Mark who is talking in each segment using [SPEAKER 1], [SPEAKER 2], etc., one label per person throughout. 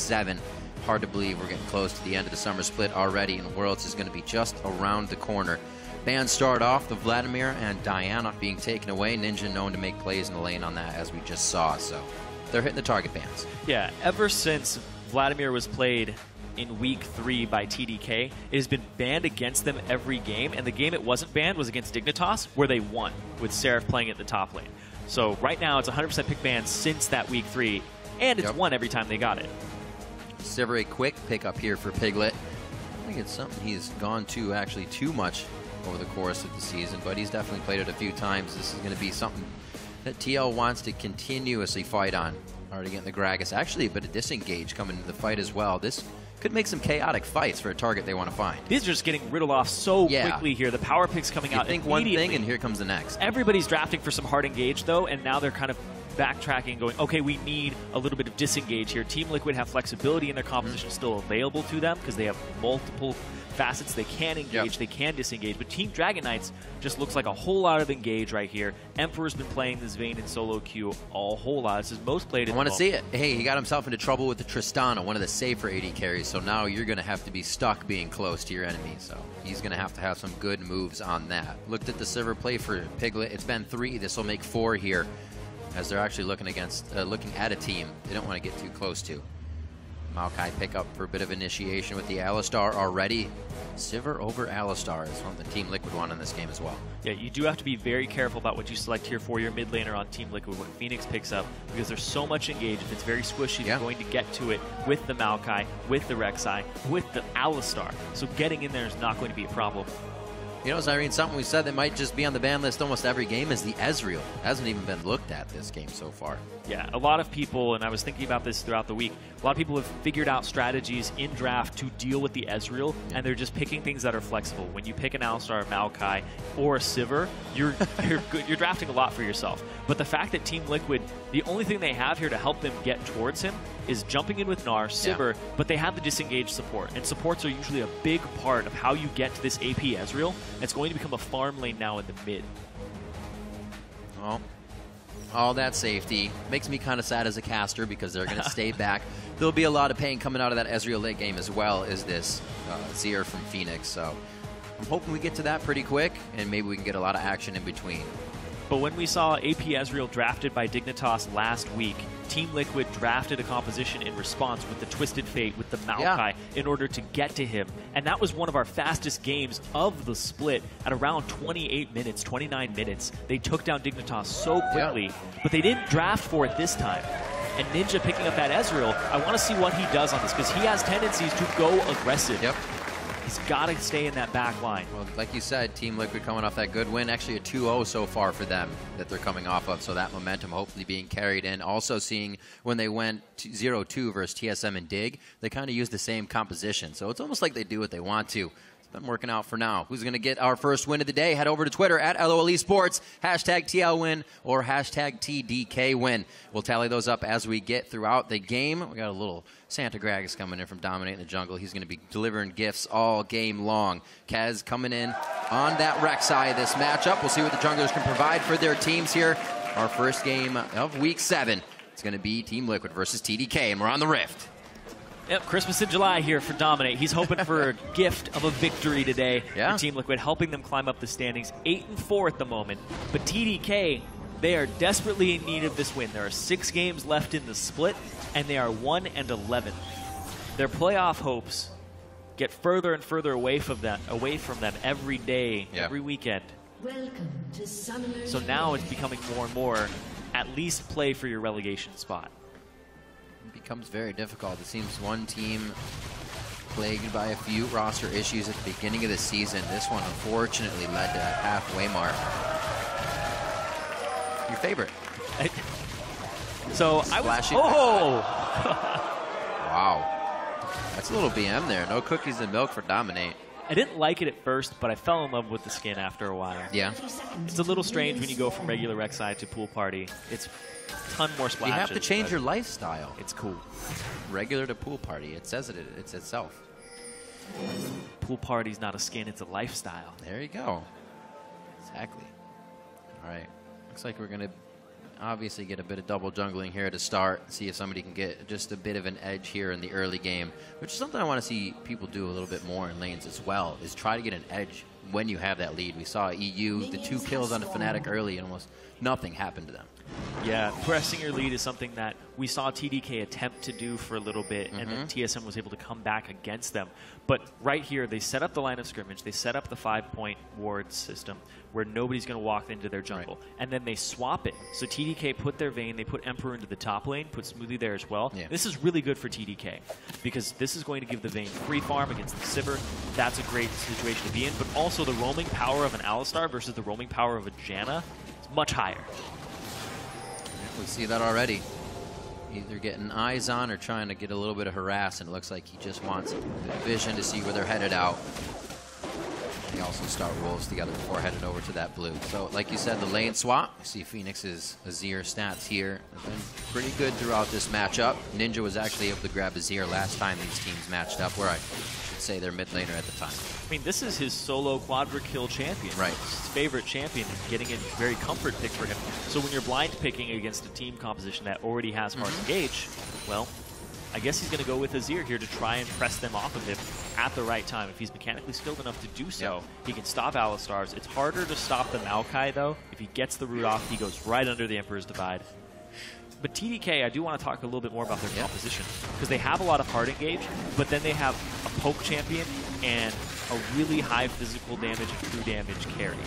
[SPEAKER 1] 7. Hard to believe we're getting close to the end of the summer split already, and Worlds is going to be just around the corner. Bans start off, the Vladimir and Diana being taken away. Ninja known to make plays in the lane on that, as we just saw, so they're hitting the target bans.
[SPEAKER 2] Yeah, ever since Vladimir was played in week 3 by TDK, it has been banned against them every game, and the game it wasn't banned was against Dignitas, where they won, with Seraph playing at the top lane. So right now, it's 100% pick ban since that week 3, and it's won every time they got it.
[SPEAKER 1] Sivir, a quick pickup here for Piglet. I think it's something he's gone to actually too much over the course of the season, but he's definitely played it a few times. This is going to be something that TL wants to continuously fight on. Already getting the Gragas. Actually, a bit of disengage coming into the fight as well. This could make some chaotic fights for a target they want to find.
[SPEAKER 2] These are just getting riddled off so quickly here. The power picks coming out
[SPEAKER 1] think
[SPEAKER 2] immediately.
[SPEAKER 1] one thing, and here comes the next.
[SPEAKER 2] Everybody's drafting for some hard engage, though, and now they're kind of backtracking, going, okay, we need a little bit of disengage here. Team Liquid have flexibility in their composition still available to them because they have multiple facets they can engage, they can disengage, but Team Dragon Knights just looks like a whole lot of engage right here. Emperor's been playing this Vayne in solo queue a whole lot. This is most played in
[SPEAKER 1] I want to see it. Hey, he got himself into trouble with the Tristana, one of the safer AD carries, so now you're going to have to be stuck being close to your enemy, so he's going to have some good moves on that. Looked at the Sivir play for Piglet. It's been 3. This will make 4 here, as they're actually looking at a team they don't want to get too close to. Maokai pick up for a bit of initiation with the Alistar already. Sivir over Alistar is one of the Team Liquid one in this game as well.
[SPEAKER 2] Yeah, you do have to be very careful about what you select here for your mid laner on Team Liquid when Phoenix picks up, because there's so much engage. If it's very squishy, you're going to get to it with the Maokai, with the Rek'Sai, with the Alistar. So getting in there is not going to be a problem.
[SPEAKER 1] You know, Zyrene, something we said that might just be on the ban list almost every game is the Ezreal. Hasn't even been looked at this game so far.
[SPEAKER 2] Yeah, a lot of people, and I was thinking about this throughout the week, a lot of people have figured out strategies in draft to deal with the Ezreal, and they're just picking things that are flexible. When you pick an Alistar, a Maokai, or a Sivir, you're drafting a lot for yourself. But the fact that Team Liquid, the only thing they have here to help them get towards him is jumping in with Gnar, Sivir, but they have the disengaged support. And supports are usually a big part of how you get to this AP Ezreal. It's going to become a farm lane now in the mid.
[SPEAKER 1] Well, all that safety makes me kind of sad as a caster because they're going to stay back. There'll be a lot of pain coming out of that Ezreal late game as well as this Zir from Phoenix. So I'm hoping we get to that pretty quick and maybe we can get a lot of action in between.
[SPEAKER 2] But when we saw AP Ezreal drafted by Dignitas last week, Team Liquid drafted a composition in response with the Twisted Fate, with the Maokai, in order to get to him. And that was one of our fastest games of the split at around 28 minutes, 29 minutes. They took down Dignitas so quickly, but they didn't draft for it this time. And Ninja picking up that Ezreal, I want to see what he does on this, because he has tendencies to go aggressive. He's got to stay in that back line.
[SPEAKER 1] Well, like you said, Team Liquid coming off that good win. Actually a 2-0 so far for them that they're coming off of, so that momentum hopefully being carried in. Also seeing when they went 0-2 versus TSM and Dig, they kind of used the same composition. So it's almost like they do what they want to. It's been working out for now. Who's going to get our first win of the day? Head over to Twitter at LOL Esports, hashtag TLWin or hashtag TDKWin. We'll tally those up as we get throughout the game. We got a little Santa Gragas coming in from Dominating the Jungle. He's going to be delivering gifts all game long. Kaz coming in on that Rek'Sai this matchup. We'll see what the junglers can provide for their teams here. Our first game of Week 7. It's going to be Team Liquid versus TDK, and we're on the Rift.
[SPEAKER 2] Yep, Christmas in July here for Dominate. He's hoping for a gift of a victory today for Team Liquid, helping them climb up the standings. 8-4 at the moment. But TDK, they are desperately in need of this win. There are 6 games left in the split, and they are 1-11. Their playoff hopes get further and further away from them every day, every weekend.
[SPEAKER 3] Welcome to
[SPEAKER 2] so now it's becoming more and more, at least play for your relegation spot.
[SPEAKER 1] It becomes very difficult. It seems one team plagued by a few roster issues at the beginning of the season. This one unfortunately led to that halfway mark. Your favorite.
[SPEAKER 2] So I was...
[SPEAKER 1] Wow. That's a little BM there. No cookies and milk for Dominate.
[SPEAKER 2] I didn't like it at first, but I fell in love with the skin after a while.
[SPEAKER 1] Yeah.
[SPEAKER 2] It's a little strange when you go from regular Rek'Sai to Pool Party. It's a ton more splashes.
[SPEAKER 1] You have to change your lifestyle.
[SPEAKER 2] It's cool.
[SPEAKER 1] Regular to Pool Party. It says it's itself.
[SPEAKER 2] Pool Party's not a skin, it's a lifestyle.
[SPEAKER 1] There you go. Exactly. All right. Looks like we're going to obviously get a bit of double jungling here to start, see if somebody can get just a bit of an edge here in the early game, which is something I want to see people do a little bit more in lanes as well, is try to get an edge when you have that lead. We saw EU, the 2 kills on a Fnatic early, and almost nothing happened to them.
[SPEAKER 2] Yeah, pressing your lead is something that we saw TDK attempt to do for a little bit, and then TSM was able to come back against them. But right here, they set up the line of scrimmage, they set up the 5-point ward system where nobody's going to walk into their jungle, and then they swap it. So TDK put their Vayne, they put Emperor into the top lane, put Smoothie there as well. Yeah. This is really good for TDK because this is going to give the Vayne free farm against the Sivir. That's a great situation to be in, but also the roaming power of an Alistar versus the roaming power of a Janna is much higher.
[SPEAKER 1] We see that already. Either getting eyes on or trying to get a little bit of harass, and it looks like he just wants the vision to see where they're headed out. They also start wolves together before heading over to that blue. So, like you said, the lane swap. You see Phoenix's Azir stats here have been pretty good throughout this matchup. Ninja was actually able to grab Azir last time these teams matched up, where I should say they're mid laner at the time.
[SPEAKER 2] I mean, this is his solo quadra kill champion.
[SPEAKER 1] Right.
[SPEAKER 2] His favorite champion, getting a very comfort pick for him. So when you're blind picking against a team composition that already has hard engage, well, I guess he's going to go with Azir here to try and press them off of him at the right time. If he's mechanically skilled enough to do so, he can stop Alistars. It's harder to stop the Maokai, though. If he gets the root off, he goes right under the Emperor's Divide. But TDK, I do want to talk a little bit more about their composition, because they have a lot of hard engage, but then they have a poke champion and a really high physical damage and true damage carry.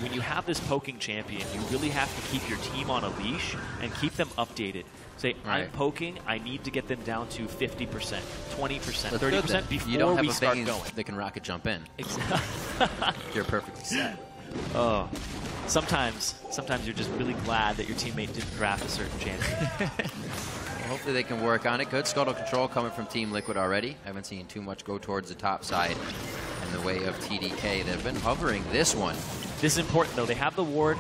[SPEAKER 2] When you have this poking champion, you really have to keep your team on a leash and keep them updated. Say, I'm poking, I need to get them down to 50%, 20%, 30% before
[SPEAKER 1] you don't have
[SPEAKER 2] we start going.
[SPEAKER 1] They can rocket jump in.
[SPEAKER 2] Exactly.
[SPEAKER 1] You're perfectly set.
[SPEAKER 2] Oh, sometimes you're just really glad that your teammate didn't draft a certain champion.
[SPEAKER 1] Well, hopefully they can work on it. Good scuttle control coming from Team Liquid already. Haven't seen too much go towards the top side in the way of TDK. They've been hovering this one.
[SPEAKER 2] This is important, though. They have the ward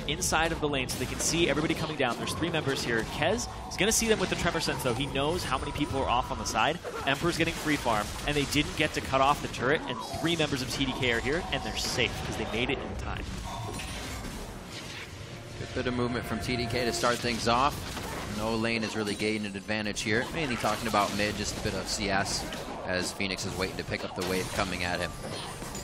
[SPEAKER 2] inside of the lane, so they can see everybody coming down. There's 3 members here. Kez is going to see them with the Tremor Sense, though. He knows how many people are off on the side. Emperor's getting free farm, and they didn't get to cut off the turret, and 3 members of TDK are here, and they're safe because they made it in time.
[SPEAKER 1] Good bit of movement from TDK to start things off. No lane is really gaining an advantage here. Mainly talking about mid, just a bit of CS as Phoenix is waiting to pick up the wave coming at him.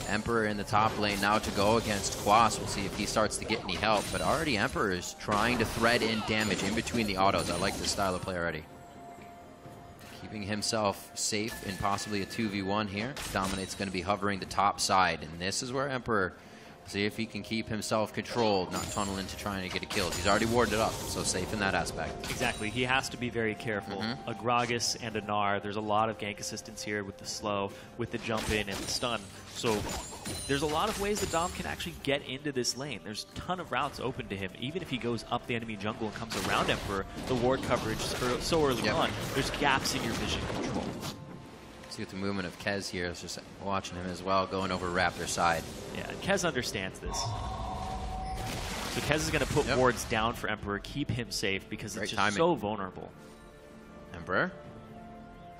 [SPEAKER 1] Emperor in the top lane now to go against Quas. We'll see if he starts to get any help, but already Emperor is trying to thread in damage in between the autos. I like this style of play already. Keeping himself safe in possibly a 2v1 here. Dominate's going to be hovering the top side, and this is where Emperor, see if he can keep himself controlled, not tunnel into trying to get a kill. He's already warded up, so safe in that aspect.
[SPEAKER 2] Exactly. He has to be very careful. A Gragas and a Gnar, there's a lot of gank assistance here with the slow, with the jump in and the stun. So there's a lot of ways that Dom can actually get into this lane. There's a ton of routes open to him. Even if he goes up the enemy jungle and comes around Emperor, the ward coverage so early on, there's gaps in your vision control.
[SPEAKER 1] See with the movement of Kez here, it's just watching him as well, going over Raptor side.
[SPEAKER 2] Yeah, and Kez understands this. So Kez is going to put wards down for Emperor, keep him safe, because it's just so vulnerable.
[SPEAKER 1] Emperor?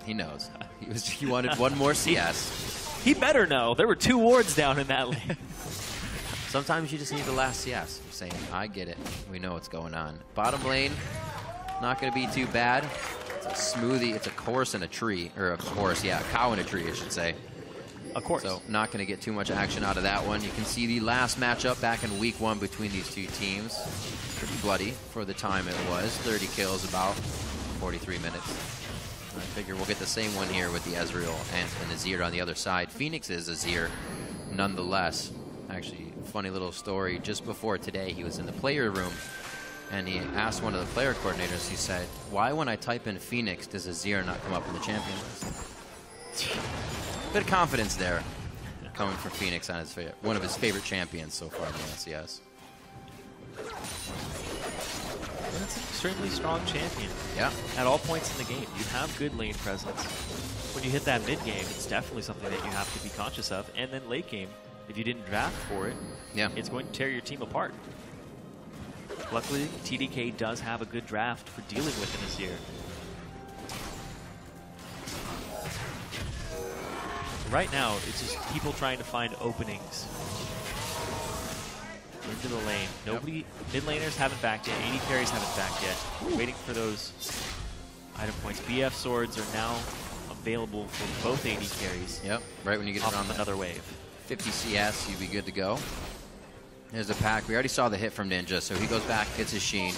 [SPEAKER 1] He knows. He wanted one more CS.
[SPEAKER 2] He better know. There were 2 wards down in that lane.
[SPEAKER 1] Sometimes you just need the last CS. You're saying, I get it. We know what's going on. Bottom lane, not going to be too bad. It's a smoothie. It's a horse and a tree. Or a horse, yeah, a cow and a tree, I should say.
[SPEAKER 2] Of course.
[SPEAKER 1] So not going to get too much action out of that one. You can see the last matchup back in week 1 between these 2 teams. Pretty bloody for the time it was. 30 kills, about 43 minutes. I figure we'll get the same one here with the Ezreal and Azir on the other side. Phoenix is Azir, nonetheless. Actually, funny little story. Just before today, he was in the player room, and he asked one of the player coordinators, he said, why when I type in Phoenix does Azir not come up in the champion list? Bit of confidence there coming from Phoenix on one of his favorite champions so far in the LCS.
[SPEAKER 2] That's an extremely strong champion.
[SPEAKER 1] Yeah.
[SPEAKER 2] At all points in the game, you have good lane presence. When you hit that mid game, it's definitely something that you have to be conscious of. And then late game, if you didn't draft for it, it's going to tear your team apart. Luckily, TDK does have a good draft for dealing with an Azir. Right now, it's just people trying to find openings. into the lane. Nobody, mid laners haven't backed yet. AD carries haven't backed yet. We're waiting for those item points. BF swords are now available for both AD carries.
[SPEAKER 1] Yep, right when you get it on
[SPEAKER 2] another wave.
[SPEAKER 1] 50 CS, you'd be good to go. There's a pack. We already saw the hit from Ninja, so he goes back, gets his Sheen.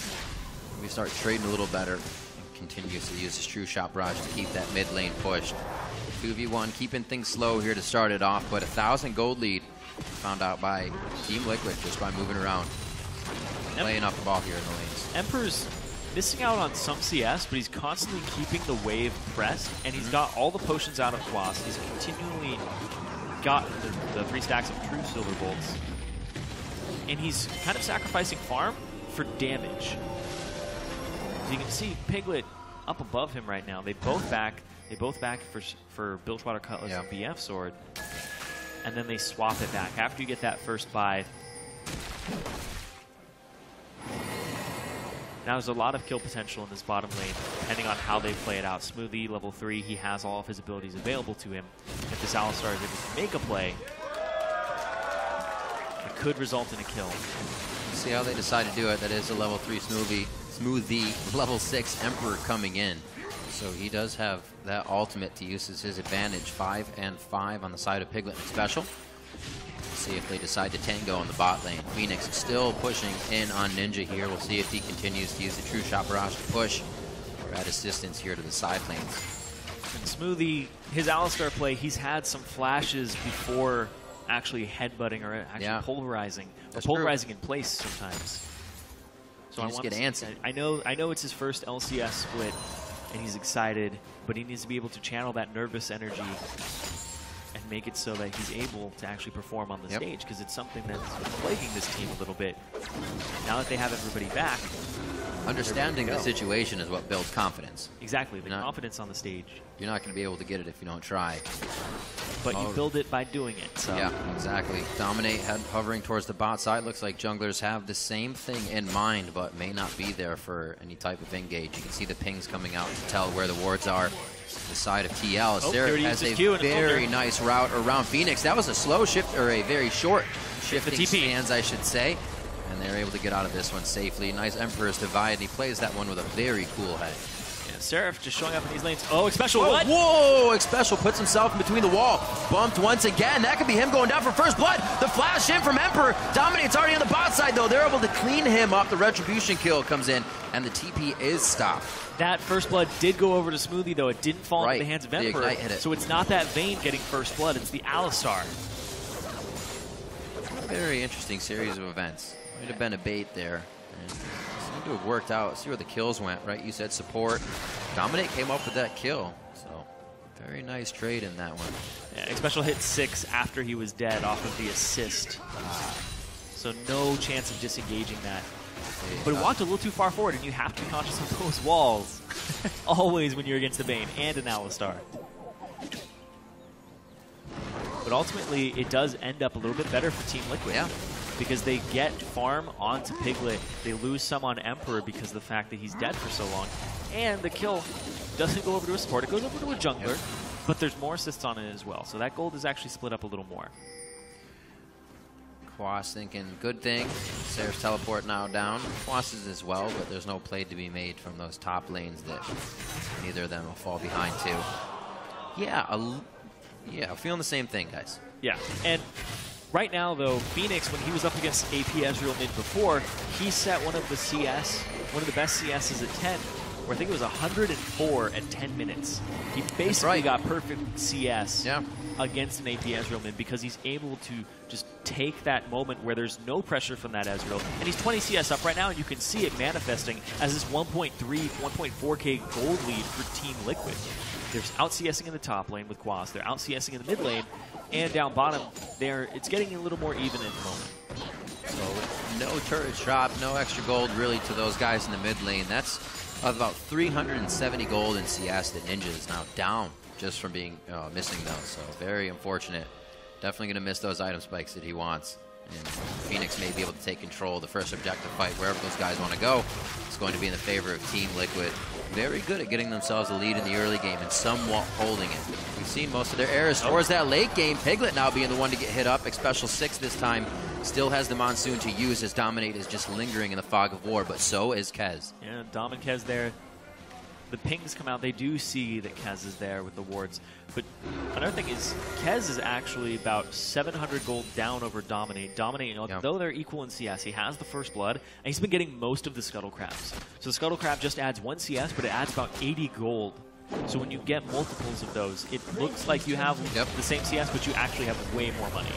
[SPEAKER 1] We start trading a little better and continues to use his True Shot Barrage to keep that mid lane pushed. 2v1, keeping things slow here to start it off, but 1,000 gold lead found out by Team Liquid just by moving around. Laying up the ball here in the lanes.
[SPEAKER 2] Emperor's missing out on some CS, but he's constantly keeping the wave pressed, and he's got all the potions out of Quas. He's continually got the 3 stacks of true silver bolts. And he's kind of sacrificing farm for damage. So you can see Piglet up above him right now. They both back for Bilgewater Cutlass and BF Sword. And then they swap it back after you get that first buy. Now there's a lot of kill potential in this bottom lane, depending on how they play it out. Smoothie, level 3, he has all of his abilities available to him. If this Alistar is able to make a play, it could result in a kill.
[SPEAKER 1] See how they decide to do it. That is a level 3 Smoothie, level 6 Emperor coming in. So he does have that ultimate to use as his advantage. 5 and 5 on the side of Piglet and Special. See if they decide to tango in the bot lane. Phoenix still pushing in on Ninja here. We'll see if he continues to use the True Shot Barrage to push or add assistance here to the side lanes.
[SPEAKER 2] And Smoothie, his Alistar play, he's had some flashes before actually headbutting or actually polarizing. Or polarizing in place sometimes. So
[SPEAKER 1] I want to get antsy.
[SPEAKER 2] I know it's his first LCS split and he's excited, but he needs to be able to channel that nervous energy and make it so that he's able to actually perform on the stage, because it's something that's plaguing this team a little bit. Now that they have everybody back,
[SPEAKER 1] understanding the situation is what builds confidence.
[SPEAKER 2] Exactly, the confidence on the stage.
[SPEAKER 1] You're not going to be able to get it if you don't try.
[SPEAKER 2] But you build it by doing it. So.
[SPEAKER 1] Yeah, exactly. Dominate hovering towards the bot side. Looks like junglers have the same thing in mind, but may not be there for any type of engage. You can see the pings coming out to tell where the wards are. The side of TL. Sarah has a very nice route around Phoenix. That was a slow shift, or a very short shifting stance, I should say. And they're able to get out of this one safely. Nice Emperor's Divide, and he plays that one with a very cool head.
[SPEAKER 2] Seraph just showing up in these lanes. Oh, Xpecial, what?
[SPEAKER 1] Whoa! Xpecial puts himself in between the wall. Bumped once again. That could be him going down for first blood. The flash in from Emperor. Dominate's already on the bot side, though. They're able to clean him up. The Retribution kill comes in, and the TP is stopped.
[SPEAKER 2] That first blood did go over to Smoothie, though. It didn't fall into the hands of Emperor.
[SPEAKER 1] The Ignite hit it.
[SPEAKER 2] So it's not that Vayne getting first blood. It's the Alistar.
[SPEAKER 1] Very interesting series of events. Might have been a bait there. And seemed to have worked out. See where the kills went, right? You said support. Dominate came up with that kill. So, very nice trade in that one.
[SPEAKER 2] Yeah, Xpecial hit 6 after he was dead off of the assist. So no chance of disengaging that. But it walked a little too far forward, and you have to be conscious of those walls. Always when you're against the Vayne and an Alistar. But ultimately, it does end up a little bit better for Team Liquid.
[SPEAKER 1] Yeah.
[SPEAKER 2] Because they get farm onto Piglet. They lose some on Emperor because of the fact that he's dead for so long. And the kill doesn't go over to a support. It goes over to a jungler. But there's more assists on it as well. So that gold is actually split up a little more.
[SPEAKER 1] Quas thinking, good thing. Sarah's teleport now down. Quas is as well, but there's no play to be made from those top lanes that neither of them will fall behind to. Yeah, feeling the same thing, guys.
[SPEAKER 2] Yeah, and right now, though, Phoenix, when he was up against AP Ezreal mid before, he set one of the best CSs at 10, where I think it was 104 at 10 minutes. He basically got perfect CS against an AP Ezreal mid because he's able to just take that moment where there's no pressure from that Ezreal. And he's 20 CS up right now, and you can see it manifesting as this 1.3, 1.4k gold lead for Team Liquid. They're out-CSing in the top lane with Quas. They're out-CSing in the mid lane. And down bottom, it's getting a little more even at the moment.
[SPEAKER 1] So no turret drop, no extra gold really to those guys in the mid lane. That's about 370 gold in CS that Ninja is now down just from being missing those. So very unfortunate. Definitely going to miss those item spikes that he wants. And Phoenix may be able to take control of the first objective fight wherever those guys want to go. It's going to be in the favor of Team Liquid. Very good at getting themselves a lead in the early game and somewhat holding it. We've seen most of their errors towards that late game. Piglet now being the one to get hit up. Xpecial 6 this time Still has the Monsoon to use as Dominate is just lingering in the fog of war, but so is Kez.
[SPEAKER 2] Yeah, Dom and Kez there. The pings come out. They do see that Kez is there with the wards. But another thing is, Kez is actually about 700 gold down over Dominate. Dominate, though they're equal in CS, he has the first blood, and he's been getting most of the Scuttle Crabs. So the Scuttle Crab just adds 1 CS, but it adds about 80 gold. So when you get multiples of those, it looks like you have the same CS, but you actually have way more money.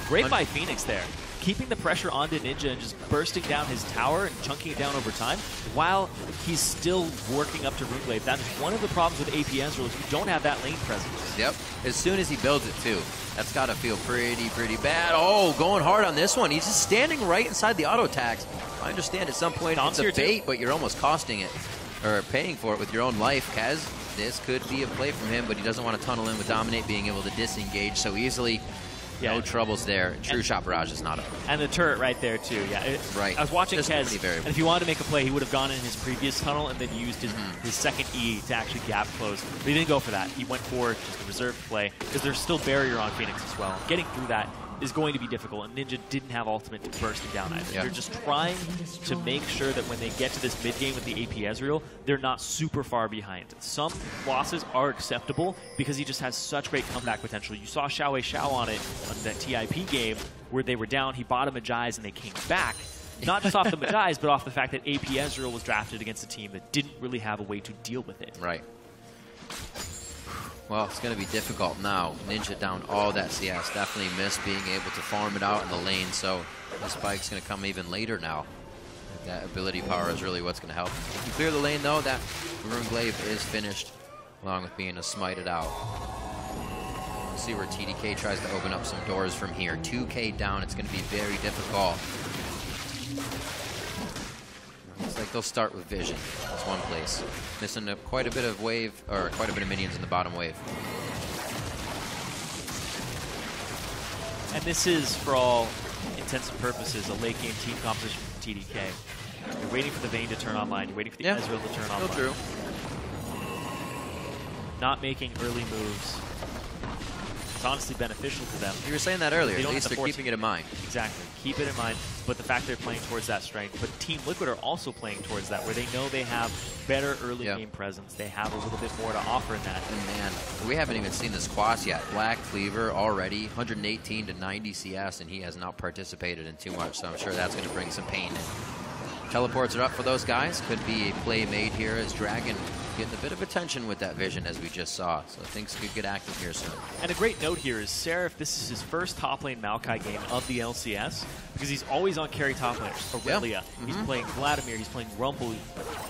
[SPEAKER 2] Great by Phoenix there. Keeping the pressure onto Ninja and just bursting down his tower and chunking it down over time while he's still working up to Runeblade. That is one of the problems with AP Ezreal is you don't have that lane presence.
[SPEAKER 1] Yep. As soon as he builds it, too. That's got to feel pretty bad. Oh, going hard on this one. He's just standing right inside the auto attacks. I understand at some point it's a bait, but you're almost costing it, or paying for it with your own life. Kez, this could be a play from him, but he doesn't want to tunnel in with Dominate being able to disengage so easily. Yeah, no troubles there. True Shot Barrage is not up.
[SPEAKER 2] And the turret right there, too. Yeah,
[SPEAKER 1] right.
[SPEAKER 2] I was watching Kez, and if he wanted to make a play, he would have gone in his previous tunnel and then used his second E to actually gap close. But he didn't go for that. He went for just a reserved play because there's still barrier on Phoenix as well. Getting through that is going to be difficult, and Ninja didn't have ultimate to burst him down either. They're just trying to make sure that when they get to this mid-game with the AP Ezreal, they're not super far behind. Some losses are acceptable because he just has such great comeback potential. You saw Xiao Xiao on it on that TIP game where they were down, he bought a Magi's, and they came back. Not just off the Magi's, but off the fact that AP Ezreal was drafted against a team that didn't really have a way to deal with it.
[SPEAKER 1] Right. Well, it's going to be difficult now. Ninja down all that CS. Definitely missed being able to farm it out in the lane, so the spike's going to come even later now. That ability power is really what's going to help. If you clear the lane, though, that Runeblade is finished, along with being a smited out. We'll see where TDK tries to open up some doors from here. 2K down, it's going to be very difficult. Looks like they'll start with Vision. That's one place. Missing quite a bit of wave, or quite a bit of minions in the bottom wave.
[SPEAKER 2] And this is, for all intents and purposes, a late game team composition from TDK. You're waiting for the Vayne to turn online. You're waiting for the Ezreal to turn online.
[SPEAKER 1] True.
[SPEAKER 2] Not making early moves. It's honestly beneficial to them.
[SPEAKER 1] You were saying that earlier. At least they're keeping it in mind.
[SPEAKER 2] Exactly. Keep it in mind. But the fact they're playing towards that strength. But Team Liquid are also playing towards that, where they know they have better early game presence. They have a little bit more to offer in that.
[SPEAKER 1] And man, we haven't even seen this Quas yet. Black Cleaver already 118 to 90 CS, and he has not participated in too much. So I'm sure that's going to bring some pain in. Teleports are up for those guys. Could be a play made here as Dragon getting a bit of attention with that Vision, as we just saw. So things could get active here soon.
[SPEAKER 2] And a great note here is Seraph, this is his first top lane Maokai game of the LCS, because he's always on carry top laners. Aurelia, he's playing Vladimir, he's playing Rumble.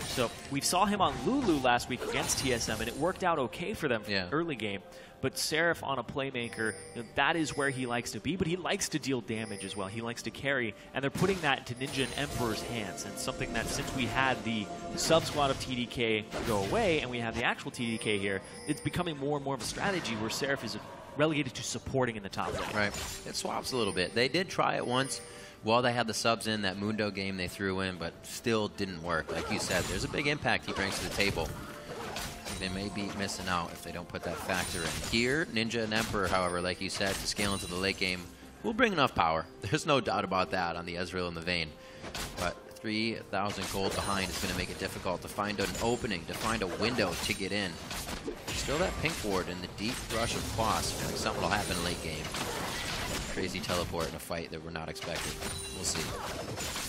[SPEAKER 2] So we saw him on Lulu last week against TSM, and it worked out okay for them early game. But Seraph on a playmaker, that is where he likes to be, but he likes to deal damage as well. He likes to carry, and they're putting that into Ninja and Emperor's hands. And something that, since we had the sub-squad of TDK go away, and we have the actual TDK here, it's becoming more and more of a strategy where Seraph is relegated to supporting in the top lane.
[SPEAKER 1] Right. It swaps a little bit. They did try it once while they had the subs in, that Mundo game they threw in, but still didn't work. Like you said, there's a big impact he brings to the table. They may be missing out if they don't put that factor in. Here, Ninja and Emperor, however, like you said, to scale into the late game, will bring enough power. There's no doubt about that on the Ezreal and the Vayne. But 3,000 gold behind is going to make it difficult to find an opening, to find a window to get in. Still that pink ward in the deep rush of Quas. I think something will happen late game. Crazy teleport in a fight that we're not expecting. We'll see.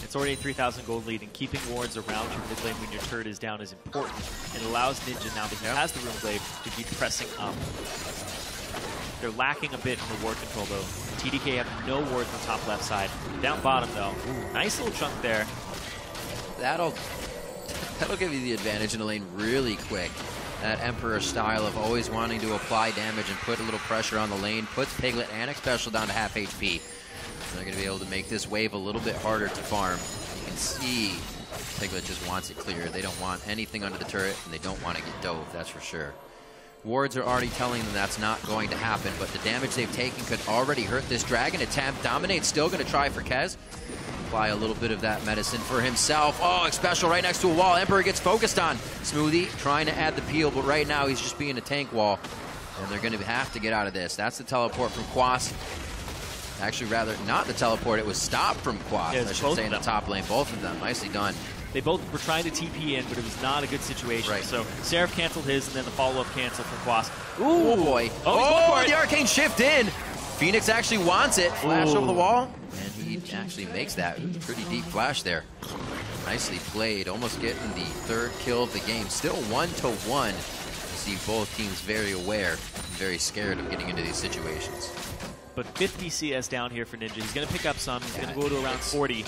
[SPEAKER 2] It's already a 3,000 gold lead, and keeping wards around your mid lane when your turret is down is important. It allows Ninja, now that he has the Runeblade, to keep pressing up. They're lacking a bit in the ward control, though. TDK have no wards on the top left side. Down bottom, though. Ooh, nice little chunk there.
[SPEAKER 1] That'll give you the advantage in the lane really quick. That Emperor style of always wanting to apply damage and put a little pressure on the lane puts Piglet and Xpecial down to half HP. So they're going to be able to make this wave a little bit harder to farm. You can see Piglet just wants it clear. They don't want anything under the turret, and they don't want to get dove, that's for sure. Wards are already telling them that's not going to happen, but the damage they've taken could already hurt this Dragon attempt. Dominate's still going to try for Kez. Apply a little bit of that medicine for himself. Oh, Xpecial right next to a wall. Emperor gets focused on. Smoothie trying to add the peel, but right now he's just being a tank wall. And they're going to have to get out of this. That's the teleport from Quas. Actually, rather not the teleport. It was stopped from Quas,
[SPEAKER 2] Yeah,
[SPEAKER 1] I should say, in the top lane. Both of them. Nicely done.
[SPEAKER 2] They both were trying to TP in, but it was not a good situation.
[SPEAKER 1] Right.
[SPEAKER 2] So Seraph canceled his, and then the follow-up cancel from Quas.
[SPEAKER 1] Ooh, boy. Oh, the arcane shift in. Phoenix actually wants it. Flash over the wall. And he actually makes that. Pretty deep flash there. Nicely played. Almost getting the third kill of the game. Still 1-1. You see both teams very aware and very scared of getting into these situations.
[SPEAKER 2] But 50 CS down here for Ninja. He's going to pick up some. He's going to go to around 40.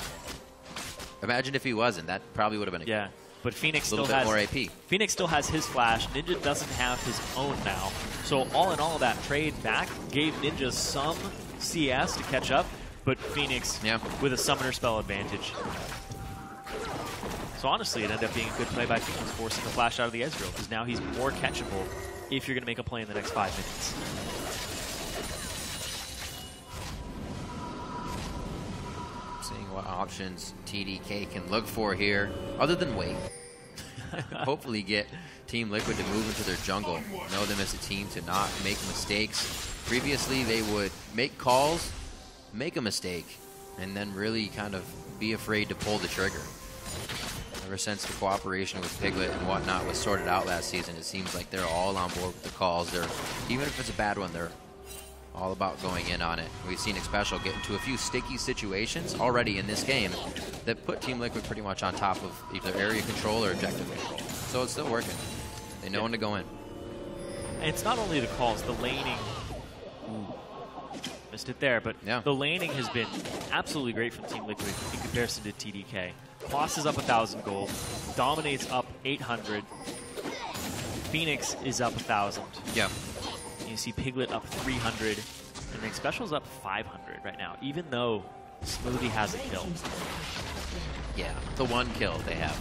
[SPEAKER 1] Imagine if he wasn't. That probably would have been a
[SPEAKER 2] But Phoenix
[SPEAKER 1] little
[SPEAKER 2] still
[SPEAKER 1] bit
[SPEAKER 2] has
[SPEAKER 1] more AP.
[SPEAKER 2] Phoenix still has his flash. Ninja doesn't have his own now. So all in all, that trade back gave Ninja some CS to catch up, but Phoenix with a summoner spell advantage. So honestly, it ended up being a good play by Phoenix, forcing the flash out of the Ezreal, because now he's more catchable if you're going to make a play in the next 5 minutes.
[SPEAKER 1] Seeing what options TDK can look for here, other than wait. Hopefully get Team Liquid to move into their jungle. Know them as a team to not make mistakes. Previously, they would make calls, make a mistake, and then really kind of be afraid to pull the trigger. Ever since the cooperation with Piglet and whatnot was sorted out last season, it seems like they're all on board with the calls. They're, even if it's a bad one, they're all about going in on it. We've seen Xpecial get into a few sticky situations already in this game that put Team Liquid pretty much on top of either area control or objective control. So it's still working. They know when to go in.
[SPEAKER 2] And it's not only the calls, the laning. Ooh, missed it there, but the laning has been absolutely great from Team Liquid in comparison to TDK. Kloss is up 1,000 gold. Dominate's up 800. Phoenix is up 1,000.
[SPEAKER 1] Yeah.
[SPEAKER 2] You see Piglet up 300, and then Xpecial's up 500 right now, even though Smoothie has a kill.
[SPEAKER 1] Yeah, the one kill they have.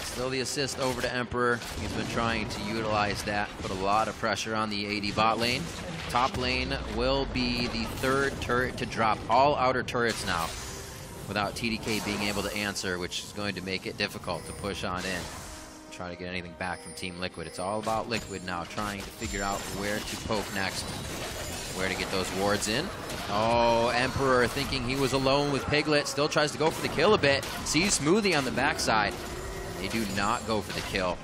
[SPEAKER 1] Still the assist over to Emperor. He's been trying to utilize that, put a lot of pressure on the AD bot lane. Top lane will be the third turret to drop. All outer turrets now, without TDK being able to answer, which is going to make it difficult to push on in. Try to get anything back from Team Liquid. It's all about Liquid now, trying to figure out where to poke next, where to get those wards in. Oh, Emperor thinking he was alone with Piglet, still tries to go for the kill a bit. Sees Smoothie on the backside. They do not go for the kill.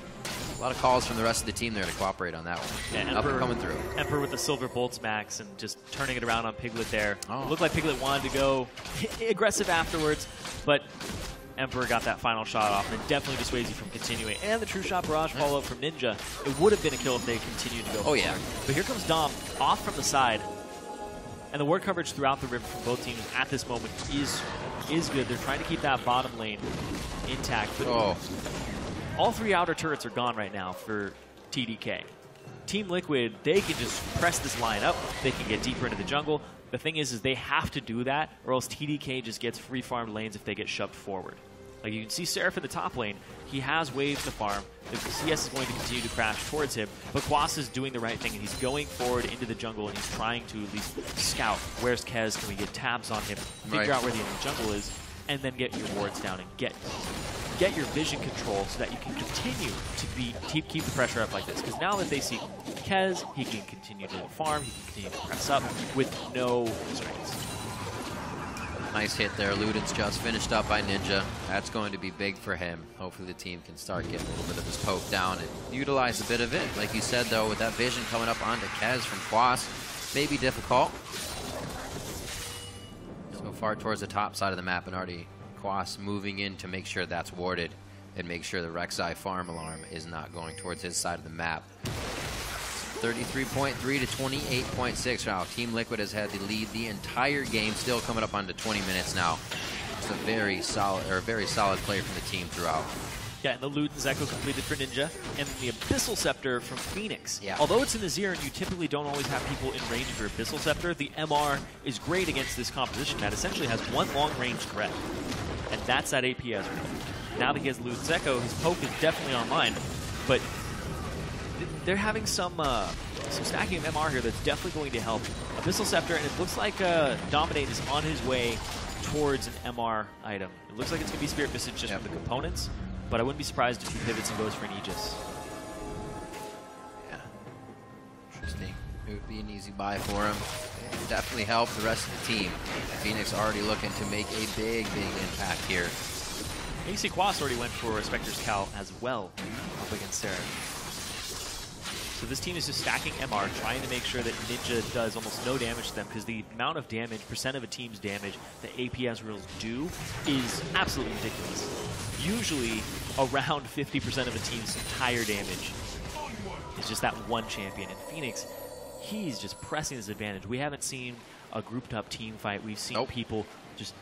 [SPEAKER 1] A lot of calls from the rest of the team there to cooperate on that one.
[SPEAKER 2] Yeah,
[SPEAKER 1] Emperor coming through.
[SPEAKER 2] Emperor with the Silver Bolts max and just turning it around on Piglet there.
[SPEAKER 1] Oh.
[SPEAKER 2] It looked like Piglet wanted to go aggressive afterwards, but Emperor got that final shot off, and it definitely dissuades you from continuing. And the True Shot Barrage follow-up from Ninja. It would have been a kill if they continued to go forward.
[SPEAKER 1] Yeah.
[SPEAKER 2] But here comes Dom off from the side. And the ward coverage throughout the river from both teams at this moment is good. They're trying to keep that bottom lane intact. But all 3 outer turrets are gone right now for TDK. Team Liquid, they can just press this line up. They can get deeper into the jungle. The thing is they have to do that, or else TDK just gets free farmed lanes if they get shoved forward. Like you can see Seraph in the top lane, he has waves to farm. The CS is going to continue to crash towards him, but Quas is doing the right thing, and he's going forward into the jungle, and he's trying to at least scout. Where's Kez? Can we get tabs on him? Figure out where the enemy jungle is, and then get your wards down and get your vision control so that you can continue to keep the pressure up like this. Because now that they see Kez, he can continue to farm, he can continue to press up with no restraints.
[SPEAKER 1] Nice hit there. Luden's just finished up by Ninja. That's going to be big for him. Hopefully the team can start getting a little bit of his poke down and utilize a bit of it. Like you said, though, with that vision coming up onto Kez from Quas, may be difficult. So far towards the top side of the map, and already Quas moving in to make sure that's warded and make sure the Rek'Sai farm alarm is not going towards his side of the map. 33.3 to 28.6 now. Team Liquid has had the lead the entire game, still coming up onto 20 minutes now. Just a very solid play from the team throughout.
[SPEAKER 2] Yeah, and the Luden's Echo completed for Ninja, and the Abyssal Scepter from Phoenix.
[SPEAKER 1] Yeah.
[SPEAKER 2] Although it's in the Azir, and you typically don't always have people in range for Abyssal Scepter, the MR is great against this composition that essentially has one long-range threat, and that's that AP Ezreal. Now that he has Luden's Echo, his poke is definitely online, but they're having some stacking of MR here that's definitely going to help. Abyssal Scepter, and it looks like Dominate is on his way towards an MR item. It looks like it's going to be Spirit Visage just from the components, but I wouldn't be surprised if he pivots and goes for an Aegis.
[SPEAKER 1] Yeah. Interesting. It would be an easy buy for him. It definitely help the rest of the team. Phoenix already looking to make a big impact here.
[SPEAKER 2] AC Quas already went for a Spectre's Cal as well up against Sarah. So this team is just stacking MR, trying to make sure that Ninja does almost no damage to them, because the amount of damage, percent of a team's damage that AP Ezreals do is absolutely ridiculous. Usually around 50% of a team's entire damage is just that one champion. And Phoenix, he's just pressing his advantage. We haven't seen a grouped up team fight. We've seen people just...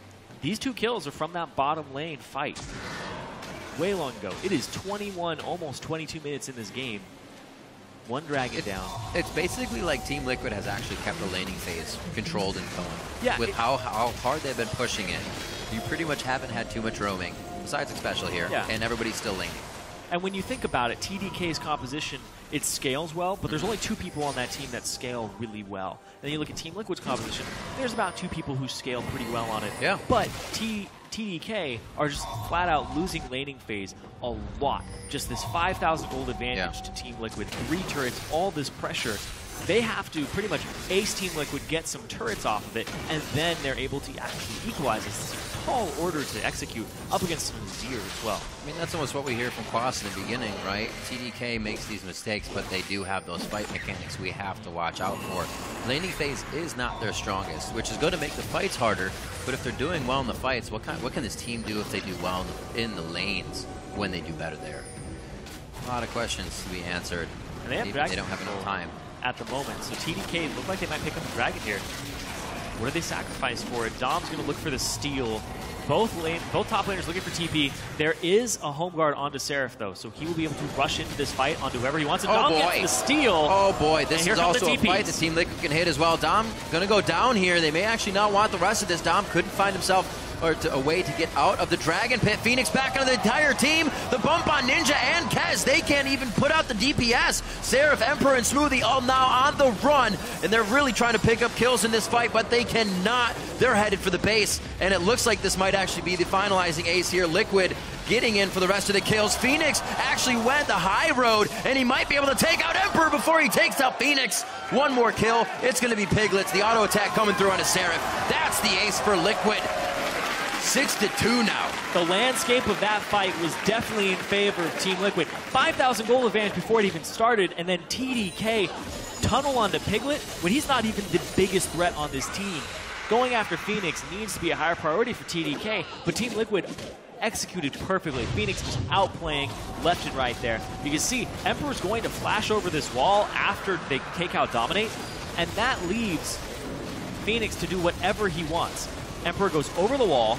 [SPEAKER 2] These 2 kills are from that bottom lane fight way long ago. It is 21, almost 22 minutes in this game. One dragon down.
[SPEAKER 1] It's basically like Team Liquid has actually kept the laning phase controlled and going.
[SPEAKER 2] Yeah,
[SPEAKER 1] with how hard they've been pushing it. You pretty much haven't had too much roaming, besides Xpecial here, and everybody's still laning.
[SPEAKER 2] And when you think about it, TDK's composition, it scales well, but there's only 2 people on that team that scale really well. And then you look at Team Liquid's composition, there's about 2 people who scale pretty well on it.
[SPEAKER 1] Yeah.
[SPEAKER 2] But TDK are just flat out losing laning phase a lot. Just this 5,000 gold advantage to Team Liquid, 3 turrets, all this pressure. They have to pretty much ace Team Liquid, get some turrets off of it, and then they're able to actually equalize. It's a tall order to execute up against some Zir as well.
[SPEAKER 1] I mean, that's almost what we hear from Quas in the beginning, right? TDK makes these mistakes, but they do have those fight mechanics we have to watch out for. Laning phase is not their strongest, which is going to make the fights harder, but if they're doing well in the fights, what can this team do if they do well in the lanes when they do better there? A lot of questions to be answered.
[SPEAKER 2] And they
[SPEAKER 1] don't have enough time
[SPEAKER 2] at the moment. So TDK look like they might pick up the dragon here. What do they sacrifice for it? Dom's going to look for the steal. Both top laners looking for TP. There is a home guard onto Seraph, though, so he will be able to rush into this fight onto whoever he wants. And Dom gets the steal.
[SPEAKER 1] Oh, boy. This is also a fight that Team Liquid can hit as well. Dom going to go down here. They may actually not want the rest of this. Dom couldn't find himself a way to get out of the Dragon Pit. Phoenix back onto the entire team. The bump on Ninja and Kez. They can't even put out the DPS. Seraph, Emperor, and Smoothie all now on the run, and they're really trying to pick up kills in this fight, but they cannot. They're headed for the base, and it looks like this might actually be the finalizing ace here. Liquid getting in for the rest of the kills. Phoenix actually went the high road, and he might be able to take out Emperor before he takes out Phoenix. One more kill. It's going to be Piglets. The auto attack coming through on a Seraph. That's the ace for Liquid. 6-2 now.
[SPEAKER 2] The landscape of that fight was definitely in favor of Team Liquid. 5,000 gold advantage before it even started, and then TDK tunnel onto Piglet when he's not even the biggest threat on this team. Going after Phoenix needs to be a higher priority for TDK, but Team Liquid executed perfectly. Phoenix just outplaying left and right there. You can see Emperor's going to flash over this wall after they take out Dominate, and that leaves Phoenix to do whatever he wants. Emperor goes over the wall.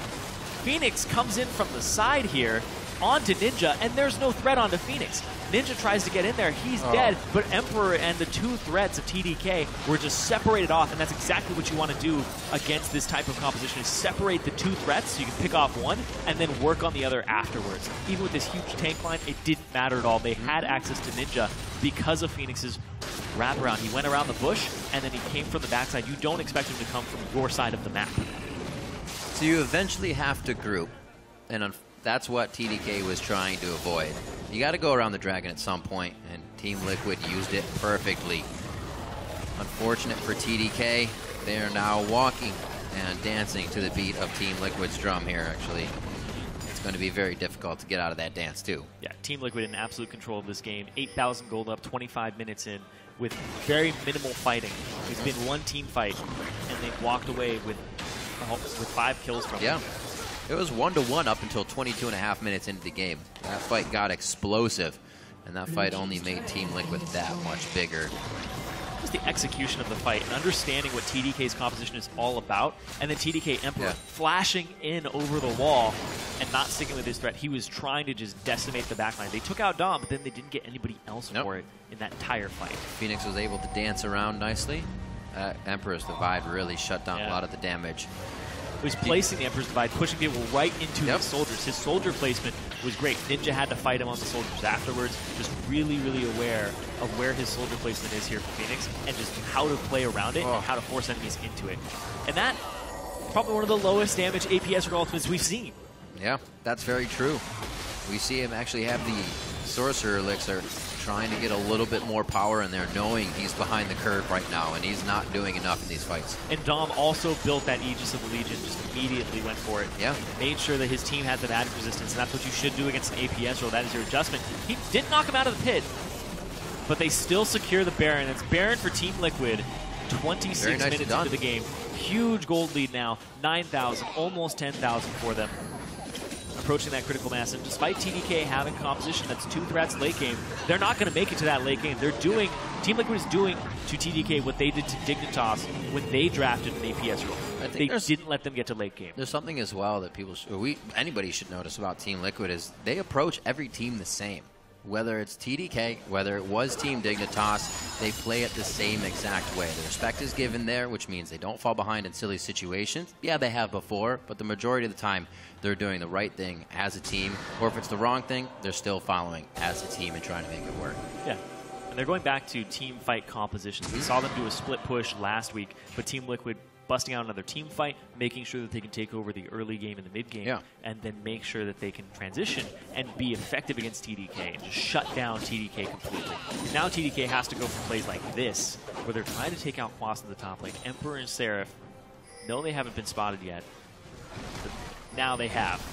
[SPEAKER 2] Phoenix comes in from the side here onto Ninja, and there's no threat onto Phoenix. Ninja tries to get in there. He's dead, but Emperor and the 2 threats of TDK were just separated off, and that's exactly what you want to do against this type of composition, is separate the 2 threats so you can pick off one and then work on the other afterwards. Even with this huge tank line, it didn't matter at all. They had access to Ninja because of Phoenix's wraparound. He went around the bush, and then he came from the backside. You don't expect him to come from your side of the map.
[SPEAKER 1] So you eventually have to group, and that's what TDK was trying to avoid. You got to go around the dragon at some point, and Team Liquid used it perfectly. Unfortunate for TDK, they are now walking and dancing to the beat of Team Liquid's drum here, actually. It's going to be very difficult to get out of that dance, too.
[SPEAKER 2] Yeah, Team Liquid in absolute control of this game. 8,000 gold up, 25 minutes in, with very minimal fighting. It's been one team fight, and they've walked away with 5 kills from
[SPEAKER 1] it. It was 1-1 up until 22.5 minutes into the game. That fight got explosive, and that fight only made Team Liquid that much bigger.
[SPEAKER 2] Just the execution of the fight and understanding what TDK's composition is all about, and then TDK Emperor flashing in over the wall and not sticking with his threat. He was trying to just decimate the backline. They took out Dom, but then they didn't get anybody else for it in that entire fight.
[SPEAKER 1] Phoenix was able to dance around nicely. Emperor's Divide really shut down a lot of the damage.
[SPEAKER 2] He was placing the Emperor's Divide, pushing people right into his soldiers. His soldier placement was great. Ninja had to fight him on the soldiers afterwards, just really, really aware of where his soldier placement is here for Phoenix and just how to play around it and how to force enemies into it. And that, probably one of the lowest damage APS ultimates we've seen.
[SPEAKER 1] Yeah, that's very true. We see him actually have the Sorcerer Elixir, trying to get a little bit more power in there, knowing he's behind the curve right now, and he's not doing enough in these fights.
[SPEAKER 2] And Dom also built that Aegis of the Legion, just immediately went for it.
[SPEAKER 1] Yeah.
[SPEAKER 2] Made sure that his team had that added resistance, and that's what you should do against an APS roll. That is your adjustment. He did knock him out of the pit, but they still secure the Baron. It's Baron for Team Liquid. 26 minutes into the game. Huge gold lead now. 9,000, almost 10,000 for them. Approaching that critical mass, and despite TDK having composition that's 2 threats late game, they're not going to make it to that late game. They're doing, Team Liquid is doing to TDK what they did to Dignitas when they drafted an APS role. They didn't let them get to late game.
[SPEAKER 1] There's something as well that people, anybody should notice about Team Liquid is they approach every team the same. Whether it's TDK, whether it was Team Dignitas, they play it the same exact way. The respect is given there, which means they don't fall behind in silly situations. Yeah, they have before, but the majority of the time, they're doing the right thing as a team. Or if it's the wrong thing, they're still following as a team and trying to make it work.
[SPEAKER 2] Yeah. And they're going back to team fight compositions. We saw them do a split push last week, but Team Liquid busting out another team fight, making sure that they can take over the early game and the mid game, and then make sure that they can transition and be effective against TDK and just shut down TDK completely. And now TDK has to go for plays like this, where they're trying to take out Quas in the top lane. Emperor and Seraph, no, they haven't been spotted yet, but now they have.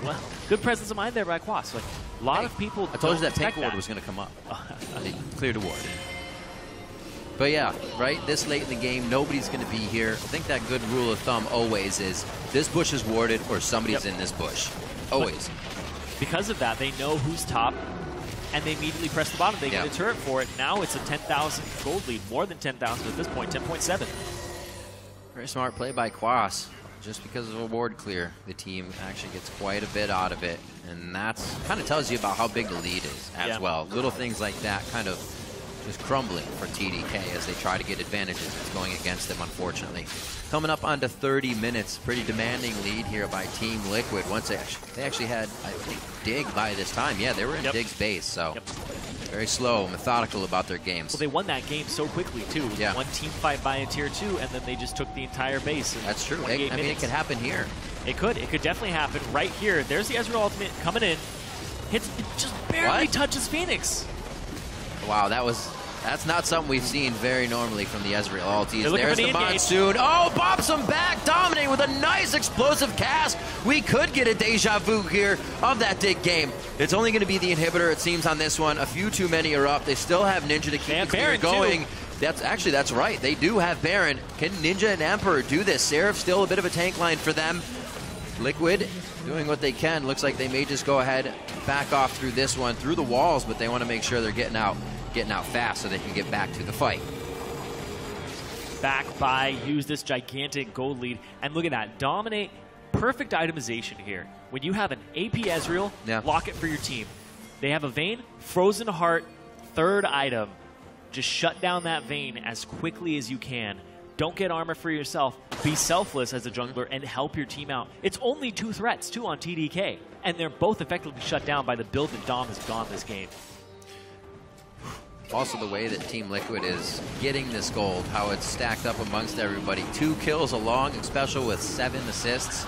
[SPEAKER 2] Well, good presence of mind there by Quas. Like, a lot of people
[SPEAKER 1] I told you that tank ward was going to come up. They cleared a ward. But yeah, right, this late in the game, nobody's going to be here. I think that good rule of thumb always is this bush is warded or somebody's in this bush. Always.
[SPEAKER 2] Because of that, they know who's top, and they immediately press the bottom. They get a turret for it. Now it's a 10,000 gold lead, more than 10,000 at this point, 10.7.
[SPEAKER 1] Very smart play by Quas. Just because of a ward clear, the team actually gets quite a bit out of it. And that's kind of tells you about how big the lead is as well. Little things like that kind of just crumbling for TDK as they try to get advantages. It's going against them, unfortunately. Coming up onto 30 minutes, pretty demanding lead here by Team Liquid. Once they actually had, I think, Dig by this time. Yeah, they were in Dig's base, so very slow, methodical about their games.
[SPEAKER 2] Well, they won that game so quickly, too.
[SPEAKER 1] Yeah.
[SPEAKER 2] One team fight by a tier 2, and then they just took the entire base.
[SPEAKER 1] That's true. I mean, it could happen here.
[SPEAKER 2] It could. It could definitely happen right here. There's the Ezreal ultimate coming in. Hits, it just barely touches Phoenix.
[SPEAKER 1] Wow, that's not something we've seen very normally from the Ezreal ultis.
[SPEAKER 2] There's
[SPEAKER 1] the Monsoon. Oh, bops him back. Dominating with a nice explosive cast. We could get a deja vu here of that Dig game. It's only going to be the inhibitor, it seems, on this one. A few too many are up. They still have Ninja to keep the clear going. That's right. They do have Baron. Can Ninja and Emperor do this? Seraph still a bit of a tank line for them. Liquid doing what they can. Looks like they may just go ahead, back off through this one, through the walls, but they want to make sure they're getting out fast so they can get back to the fight.
[SPEAKER 2] Back by, use this gigantic gold lead, and look at that, dominate, perfect itemization here. When you have an AP Ezreal, lock it for your team. They have a Vayne, Frozen Heart, third item. Just shut down that Vayne as quickly as you can. Don't get armor for yourself. Be selfless as a jungler and help your team out. It's only 2 threats, too, on TDK, and they're both effectively shut down by the build that Dom has gone this game.
[SPEAKER 1] Also the way that Team Liquid is getting this gold, how it's stacked up amongst everybody. 2 kills along, special with 7 assists.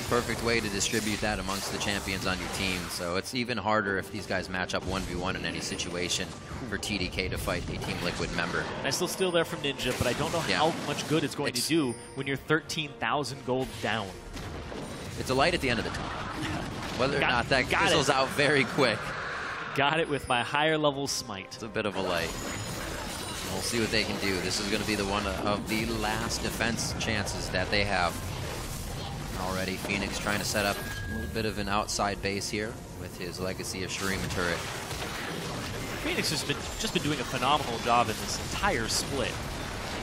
[SPEAKER 1] Perfect way to distribute that amongst the champions on your team. So it's even harder if these guys match up 1v1 in any situation for TDK to fight a Team Liquid member.
[SPEAKER 2] I still steal there from Ninja, but I don't know how much good it's going to do when you're 13,000 gold down.
[SPEAKER 1] It's a light at the end of the tunnel. Whether or not that fizzles out very quick.
[SPEAKER 2] Got it with my higher level smite.
[SPEAKER 1] It's a bit of a light. We'll see what they can do. This is going to be the one of the last defense chances that they have. Already, Phoenix trying to set up a little bit of an outside base here with his legacy of Shurima turret.
[SPEAKER 2] Phoenix has just been doing a phenomenal job in this entire split.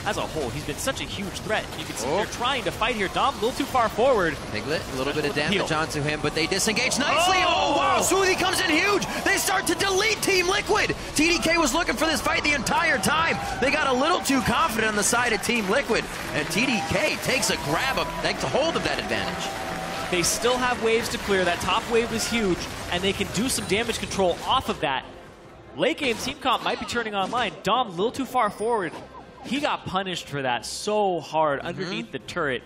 [SPEAKER 2] As a whole, he's been such a huge threat. You can see they're trying to fight here. Dom a little too far forward.
[SPEAKER 1] Piglet, a little bit of damage onto him, but they disengage nicely. Oh, wow, Smoothie comes in huge. They start to delete Team Liquid. TDK was looking for this fight the entire time. They got a little too confident on the side of Team Liquid, and TDK takes a hold of that advantage.
[SPEAKER 2] They still have waves to clear. That top wave is huge, and they can do some damage control off of that. Late game team comp might be turning online. Dom a little too far forward. He got punished for that so hard underneath the turret,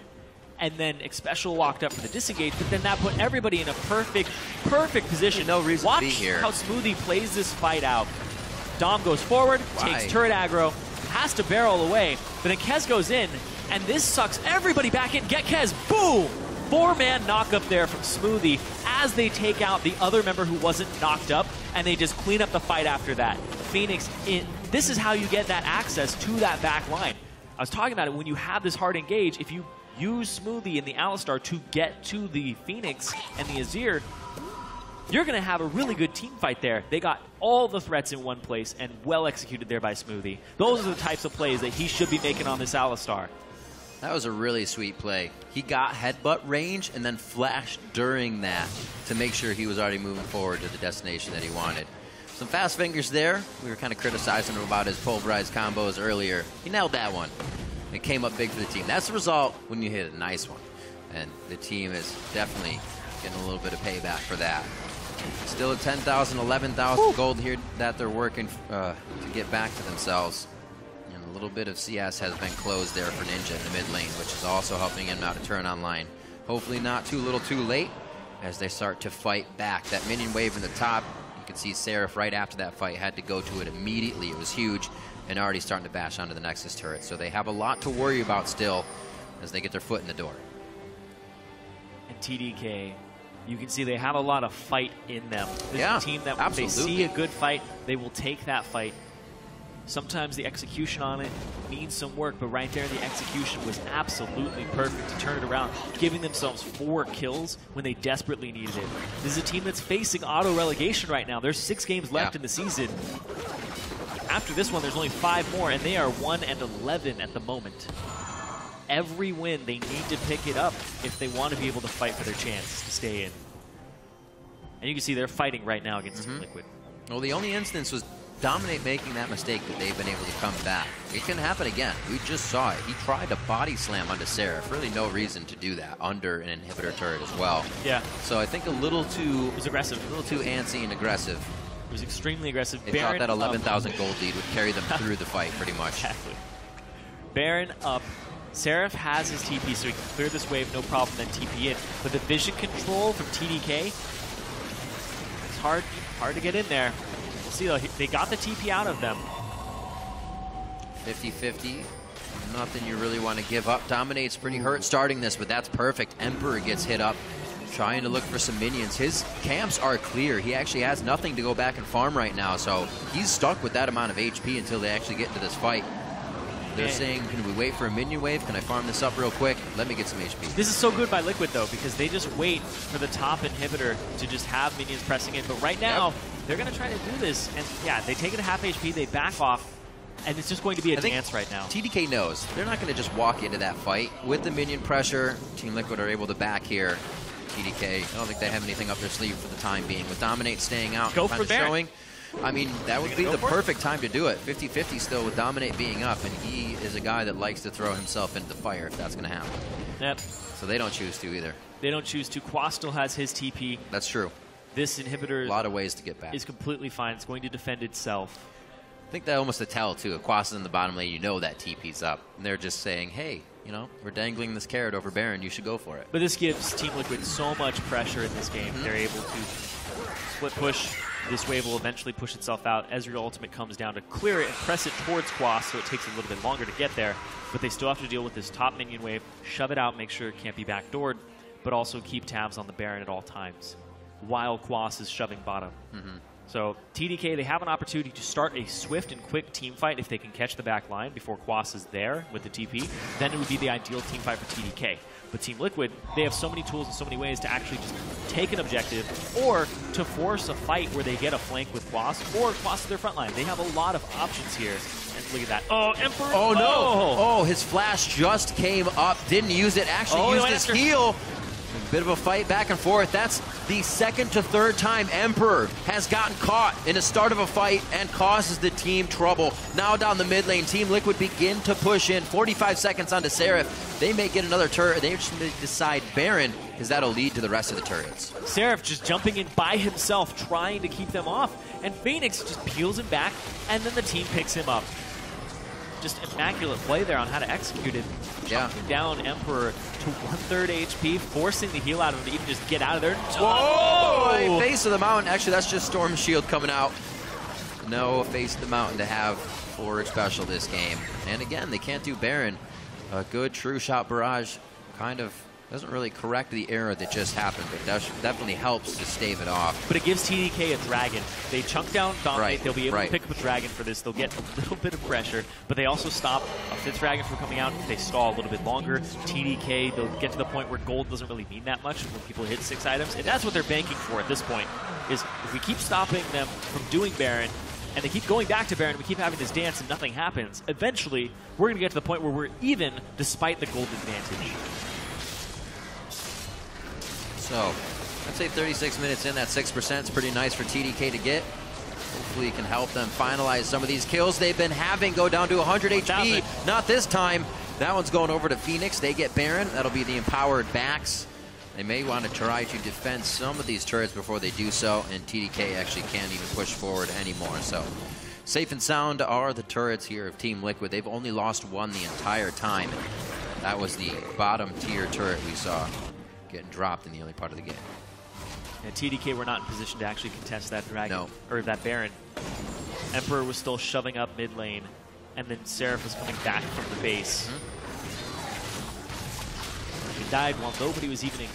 [SPEAKER 2] and then Xpecial walked up for the disengage, but then that put everybody in a perfect position.
[SPEAKER 1] No reason to be here.
[SPEAKER 2] Watch how Smoothie plays this fight out. Dom goes forward,
[SPEAKER 1] Why?
[SPEAKER 2] takes turret aggro, has to barrel away, but then Kez goes in, and this sucks everybody back in. Get Kez, boom! 4-man knock up there from Smoothie as they take out the other member who wasn't knocked up, and they just clean up the fight after that. Phoenix, this is how you get that access to that back line. I was talking about it, when you have this hard engage, if you use Smoothie and the Alistar to get to the Phoenix and the Azir, you're going to have a really good team fight there. They got all the threats in one place and well executed there by Smoothie. Those are the types of plays that he should be making on this Alistar.
[SPEAKER 1] That was a really sweet play. He got headbutt range and then flashed during that to make sure he was already moving forward to the destination that he wanted. Some fast fingers there. We were kind of criticizing him about his pulverized combos earlier. He nailed that one. It came up big for the team. That's the result when you hit a nice one. And the team is definitely getting a little bit of payback for that. Still at 10,000, 11,000 gold here that they're working to get back to themselves. And a little bit of CS has been closed there for Ninja in the mid lane, which is also helping him now to turn online. Hopefully not too little too late as they start to fight back. That minion wave in the top, you can see Seraph right after that fight had to go to it immediately. It was huge and already starting to bash onto the Nexus turret. So they have a lot to worry about still as they get their foot in the door.
[SPEAKER 2] And TDK, you can see they have a lot of fight in them. This
[SPEAKER 1] Yeah,
[SPEAKER 2] is a team that when
[SPEAKER 1] absolutely.
[SPEAKER 2] they see a good fight, they will take that fight. Sometimes the execution on it needs some work, but right there the execution was absolutely perfect to turn it around, giving themselves 4 kills when they desperately needed it. This is a team that's facing auto-relegation right now. There's 6 games left in the season. After this one, there's only 5 more, and they are 1-11 at the moment. Every win, they need to pick it up if they want to be able to fight for their chance to stay in. And you can see they're fighting right now against Team Liquid.
[SPEAKER 1] Well, the only instance was Dominate making that mistake that they've been able to come back. It can happen again. We just saw it. He tried to body slam onto Seraph. Really no reason to do that under an inhibitor turret as well.
[SPEAKER 2] Yeah.
[SPEAKER 1] So I think a little too...
[SPEAKER 2] It was aggressive.
[SPEAKER 1] A little too antsy and aggressive.
[SPEAKER 2] It was extremely aggressive.
[SPEAKER 1] They thought that 11,000 gold lead would carry them through the fight pretty much.
[SPEAKER 2] Exactly. Baron up. Seraph has his TP, so he can clear this wave, no problem, then TP in. But the vision control from TDK, it's hard to get in there. We'll see, though, they got the TP out of them.
[SPEAKER 1] 50-50. Nothing you really want to give up. Dominate's pretty hurt starting this, but that's perfect. Emperor gets hit up, trying to look for some minions. His camps are clear. He actually has nothing to go back and farm right now, so he's stuck with that amount of HP until they actually get into this fight. They're saying, can we wait for a minion wave? Can I farm this up real quick? Let me get some HP.
[SPEAKER 2] This is so good by Liquid, though, because they just wait for the top inhibitor to just have minions pressing in. But right now, they're going to try to do this. And yeah, they take it to half HP, they back off, and it's just going to be a dance right now.
[SPEAKER 1] TDK knows. They're not going to just walk into that fight. With the minion pressure, Team Liquid are able to back here. TDK, I don't think they have anything up their sleeve for the time being. With Dominate staying out,
[SPEAKER 2] Go for Baron.
[SPEAKER 1] showing. I mean, that would be the perfect time to do it. 50-50 still with Dominate being up, and he is a guy that likes to throw himself into the fire if that's going to happen.
[SPEAKER 2] Yep.
[SPEAKER 1] So they don't choose to either.
[SPEAKER 2] They don't choose to. Quas still has his TP.
[SPEAKER 1] That's true.
[SPEAKER 2] This inhibitor
[SPEAKER 1] a lot of ways to get back.
[SPEAKER 2] Is completely fine. It's going to defend itself.
[SPEAKER 1] I think that almost a tell, too. If Quas is in the bottom lane, you know that TP's up. And they're just saying, hey, you know, we're dangling this carrot over Baron. You should go for it.
[SPEAKER 2] But this gives Team Liquid so much pressure in this game. They're able to split push. This wave will eventually push itself out. Ezreal ultimate comes down to clear it and press it towards Quas, so it takes a little bit longer to get there. But they still have to deal with this top minion wave, shove it out, make sure it can't be backdoored, but also keep tabs on the Baron at all times while Quas is shoving bottom. So TDK, they have an opportunity to start a swift and quick team fight if they can catch the back line before Quas is there with the TP. Then it would be the ideal team fight for TDK. But Team Liquid, they have so many tools and so many ways to actually just take an objective or to force a fight where they get a flank with Quas or Quas to their front line. They have a lot of options here. And look at that. Oh, Emperor!
[SPEAKER 1] Oh, no! Oh, his flash just came up. Didn't use it. Actually used his heal. A bit of a fight back and forth. That's the second to third time Emperor has gotten caught in the start of a fight and causes the team trouble. Now down the mid lane, Team Liquid begin to push in. 45 seconds onto Seraph. They may get another turret. They just may decide Baron, because that'll lead to the rest of the turrets.
[SPEAKER 2] Seraph just jumping in by himself, trying to keep them off. And Phoenix just peels him back, and then the team picks him up. Just immaculate play there on how to execute it. Jumping down Emperor to 1/3 HP, forcing the heal out of him to even just get out of there.
[SPEAKER 1] Whoa! Face of the mountain. Actually, that's just Storm Shield coming out. no Face the Mountain to have forward special this game. And again, they can't do Baron. A good true shot barrage kind of doesn't really correct the error that just happened, but definitely helps to stave it off.
[SPEAKER 2] But it gives TDK a dragon. They chunk down Dominate.
[SPEAKER 1] Right,
[SPEAKER 2] They'll be able
[SPEAKER 1] right.
[SPEAKER 2] to pick up a dragon for this. They'll get a little bit of pressure, but they also stop a 5th dragon from coming out. They stall a little bit longer. TDK, they'll get to the point where gold doesn't really mean that much when people hit 6 items. And that's what they're banking for at this point, is if we keep stopping them from doing Baron, and they keep going back to Baron, we keep having this dance and nothing happens, eventually we're going to get to the point where we're even despite the gold advantage.
[SPEAKER 1] So, I'd say 36 minutes in, that 6% is pretty nice for TDK to get. Hopefully it can help them finalize some of these kills they've been having, go down to 100 HP. Not this time. That one's going over to Phoenix. They get Baron. That'll be the empowered backs. They may want to try to defend some of these turrets before they do so, and TDK actually can't even push forward anymore. So, safe and sound are the turrets here of Team Liquid. They've only lost one the entire time. That was the bottom tier turret we saw getting dropped in the early part of the game.
[SPEAKER 2] And TDK were not in position to actually contest that dragon,
[SPEAKER 1] No.
[SPEAKER 2] or that Baron. Emperor was still shoving up mid lane, and then Seraph was coming back from the base. He died while nobody was even in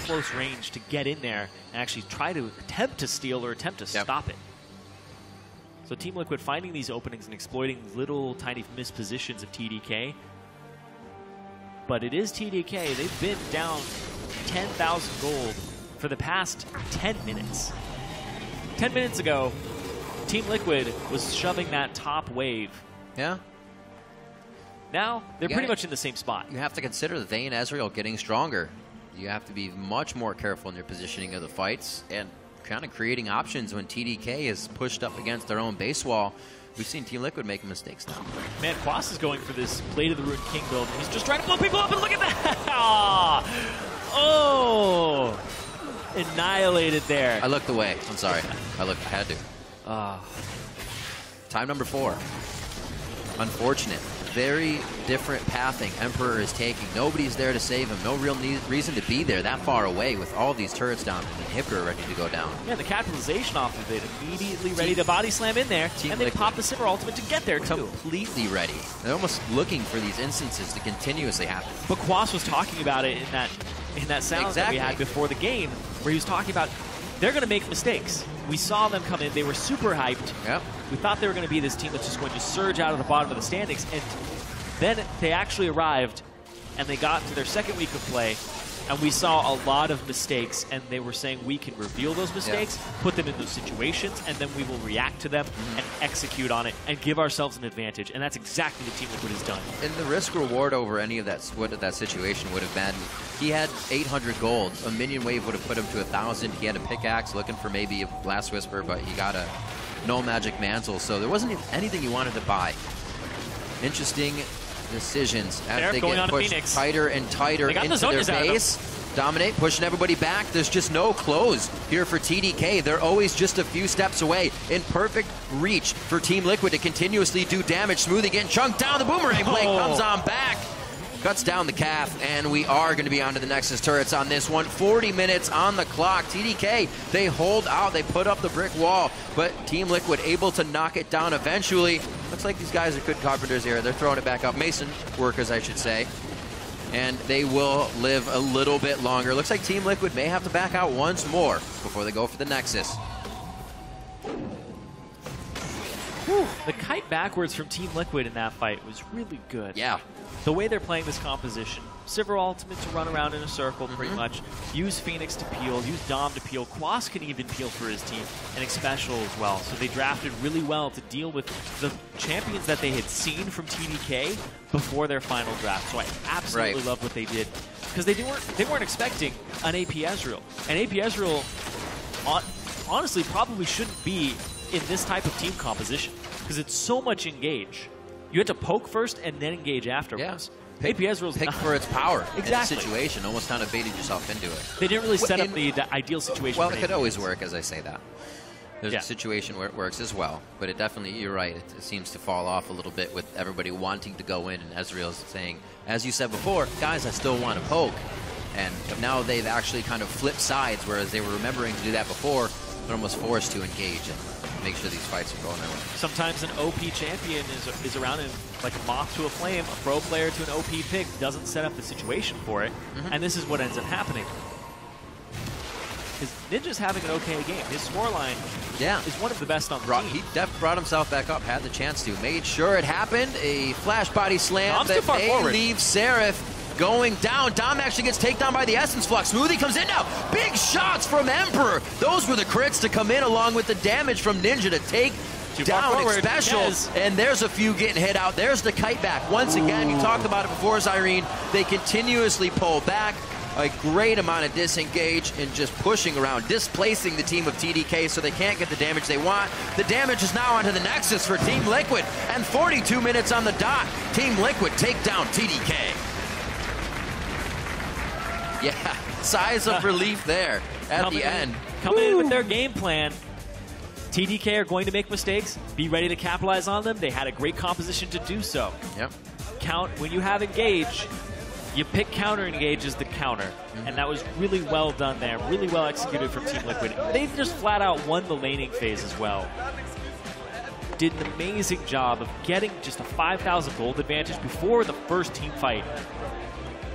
[SPEAKER 2] close range to get in there and actually try to attempt to steal or attempt to stop it. So Team Liquid finding these openings and exploiting little tiny mispositions of TDK. But it is TDK. They've been down 10,000 gold for the past 10 minutes. 10 minutes ago, Team Liquid was shoving that top wave.
[SPEAKER 1] Yeah.
[SPEAKER 2] Now, they're pretty much in the same spot.
[SPEAKER 1] You have to consider that they and Ezreal getting stronger. You have to be much more careful in your positioning of the fights and kind of creating options when TDK is pushed up against their own base wall. We've seen Team Liquid making mistakes now.
[SPEAKER 2] Man, Quas is going for this Blade of the Ruined King build. He's just trying to blow people up, and look at that! Oh! Annihilated there.
[SPEAKER 1] I looked away. I'm sorry. I had to. Time number 4. Unfortunate. Very different pathing Emperor is taking. Nobody's there to save him. No real reason to be there that far away with all these turrets down and the inhibitor ready to go down.
[SPEAKER 2] Yeah, the capitalization off of it. Immediately ready to body slam in there. And they pop the Sivir ultimate to get there, too.
[SPEAKER 1] Completely ready. They're almost looking for these instances to continuously happen.
[SPEAKER 2] But Quas was talking about it in that sound that we had before the game, where he was talking about they're going to make mistakes. We saw them come in. They were super hyped.
[SPEAKER 1] Yep.
[SPEAKER 2] We thought they were going to be this team that's just going to surge out of the bottom of the standings. And then they actually arrived, and they got to their second week of play, and we saw a lot of mistakes. And they were saying we can reveal those mistakes, put them in those situations, and then we will react to them and execute on it and give ourselves an advantage. And that's exactly what Team Liquid has done.
[SPEAKER 1] And the risk reward over any of that, what that situation would have been, he had 800 gold. A minion wave would have put him to 1,000. He had a pickaxe looking for maybe a Blast Whisper, but he got a no magic mantle, so there wasn't anything you wanted to buy. Interesting decisions as they get pushed tighter and tighter into their base. Dominate, pushing everybody back. There's just no close here for TDK. They're always just a few steps away. In perfect reach for Team Liquid to continuously do damage. Smoothie getting chunked down. The Boomerang Blade comes on back. Cuts down the calf, and we are going to be on to the Nexus turrets on this one. 40 minutes on the clock. TDK, they hold out. They put up the brick wall, but Team Liquid able to knock it down eventually. Looks like these guys are good carpenters here. They're throwing it back up. Mason workers, I should say. And they will live a little bit longer. Looks like Team Liquid may have to back out once more before they go for the Nexus.
[SPEAKER 2] Whew. The kite backwards from Team Liquid in that fight was really good.
[SPEAKER 1] Yeah.
[SPEAKER 2] The way they're playing this composition, Sivir ultimate to run around in a circle pretty much, use Phoenix to peel, use Dom to peel, Quas can even peel for his team, and Xpecial as well. So they drafted really well to deal with the champions that they had seen from TDK before their final draft. So I absolutely love what they did, because they weren't expecting an AP Ezreal. And AP Ezreal, honestly, probably shouldn't be in this type of team composition, because it's so much engage. You had to poke first and then engage afterwards. Yeah. AP Ezreal's
[SPEAKER 1] pick for its power
[SPEAKER 2] exactly.
[SPEAKER 1] in the situation. Almost kind of baited yourself into it.
[SPEAKER 2] They didn't really set up the ideal situation.
[SPEAKER 1] Well, it could always work, as I say that. There's a situation where it works as well, but it definitely, you're right, it seems to fall off a little bit with everybody wanting to go in, and Ezreal's saying, as you said before, guys, I still want to poke. And now they've actually kind of flipped sides, whereas they were remembering to do that before, they're almost forced to engage. And make sure these fights are going their way.
[SPEAKER 2] Sometimes an OP champion is around him like a moth to a flame. A pro player to an OP pick doesn't set up the situation for it, and this is what ends up happening. Because Ninja's having an okay game. His scoreline is one of the best on the team.
[SPEAKER 1] He definitely brought himself back up, had the chance to. Made sure it happened. A flash body slam that may leave Seraph going down. Dom actually gets taken down by the Essence Flux. Smoothie comes in now. Big shots from Emperor. Those were the crits to come in along with the damage from Ninja to take down Special. And there's a few getting hit out. There's the kite back. Once again, you talked about it before, Zyrene. They continuously pull back. A great amount of disengage and just pushing around, displacing the team of TDK so they can't get the damage they want. The damage is now onto the Nexus for Team Liquid, and 42 minutes on the dot. Team Liquid take down TDK. Yeah, sighs of relief there at the end.
[SPEAKER 2] Coming in with their game plan. TDK are going to make mistakes. Be ready to capitalize on them. They had a great composition to do so.
[SPEAKER 1] Yep.
[SPEAKER 2] When you have engage, you pick counter engage as the counter, and that was really well done there, really well executed from Team Liquid. They've just flat out won the laning phase as well. Did an amazing job of getting just a 5,000 gold advantage before the first team fight.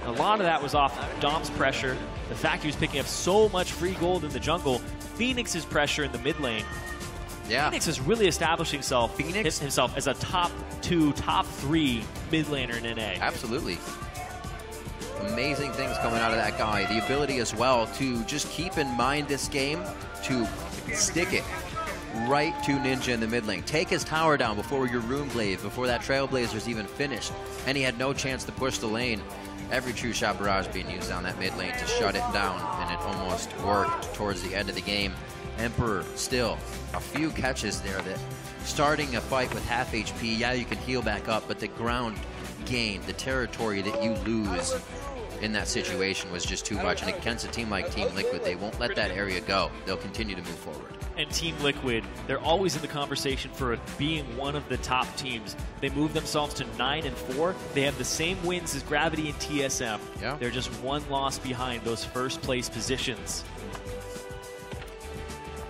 [SPEAKER 2] A lot of that was off Dom's pressure, the fact he was picking up so much free gold in the jungle, Phoenix's pressure in the mid lane.
[SPEAKER 1] Yeah.
[SPEAKER 2] Phoenix is really establishing himself as a top 2, top 3 mid laner in NA.
[SPEAKER 1] Absolutely. Amazing things coming out of that guy. The ability as well to just keep in mind this game, to stick it right to Ninja in the mid lane. Take his tower down before your Runeblade, before that Trailblazer's even finished. And he had no chance to push the lane. Every true shot barrage being used on that mid lane to shut it down, and it almost worked towards the end of the game. Emperor still a few catches there that starting a fight with half HP, yeah, you can heal back up, but the ground gain, the territory that you lose in that situation was just too much. And against a team like Team Liquid, they won't let that area go. They'll continue to move forward.
[SPEAKER 2] And Team Liquid, they're always in the conversation for being one of the top teams. They moved themselves to 9-4. They have the same wins as Gravity and TSM.
[SPEAKER 1] Yeah.
[SPEAKER 2] They're just one loss behind those first place positions.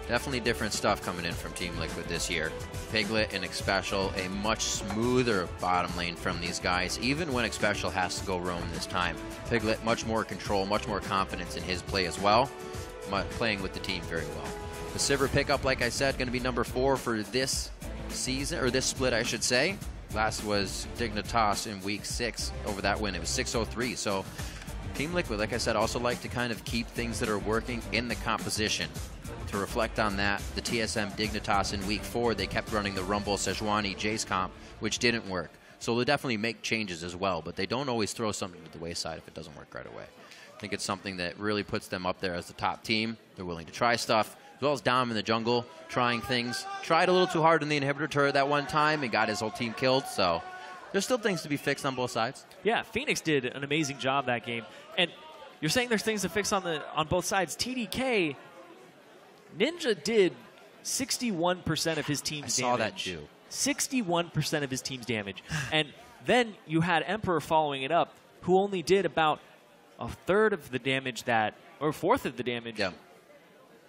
[SPEAKER 1] Definitely different stuff coming in from Team Liquid this year. Piglet and Xpecial, a much smoother bottom lane from these guys, even when Xpecial has to go roam this time. Piglet, much more control, much more confidence in his play as well, playing with the team very well. The Sivir pickup, like I said, going to be number 4 for this season, or this split, I should say. Last was Dignitas in week 6 over that win. It was 6-0-3, so Team Liquid, like I said, also like to kind of keep things that are working in the composition. To reflect on that, the TSM Dignitas in week 4, they kept running the Rumble Sejuani Jace comp, which didn't work. So they'll definitely make changes as well, but they don't always throw something to the wayside if it doesn't work right away. I think it's something that really puts them up there as the top team. They're willing to try stuff, as well as Dom in the jungle, trying things. Tried a little too hard in the inhibitor turret that one time and got his whole team killed, so there's still things to be fixed on both sides.
[SPEAKER 2] Yeah, Phoenix did an amazing job that game. And you're saying there's things to fix on both sides. TDK, Ninja did 61% of his team's damage.
[SPEAKER 1] I saw that too.
[SPEAKER 2] 61% of his team's damage. And then you had Emperor following it up, who only did about a third of the damage that, or a fourth of the damage.
[SPEAKER 1] Yeah.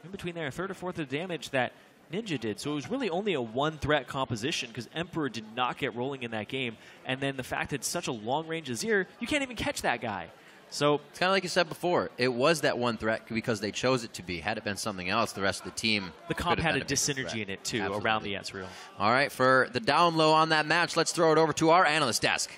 [SPEAKER 2] In between there, a third or fourth of the damage that Ninja did. So it was really only a one-threat composition because Emperor did not get rolling in that game. And then the fact that it's such a long-range Azir, you can't even catch that guy. So
[SPEAKER 1] it's kind of like you said before. It was that one threat because they chose it to be. Had it been something else, the rest of the team.
[SPEAKER 2] The comp had a dyssynergy in it, too, around the Ezreal.
[SPEAKER 1] All right, for the down low on that match, let's throw it over to our analyst desk.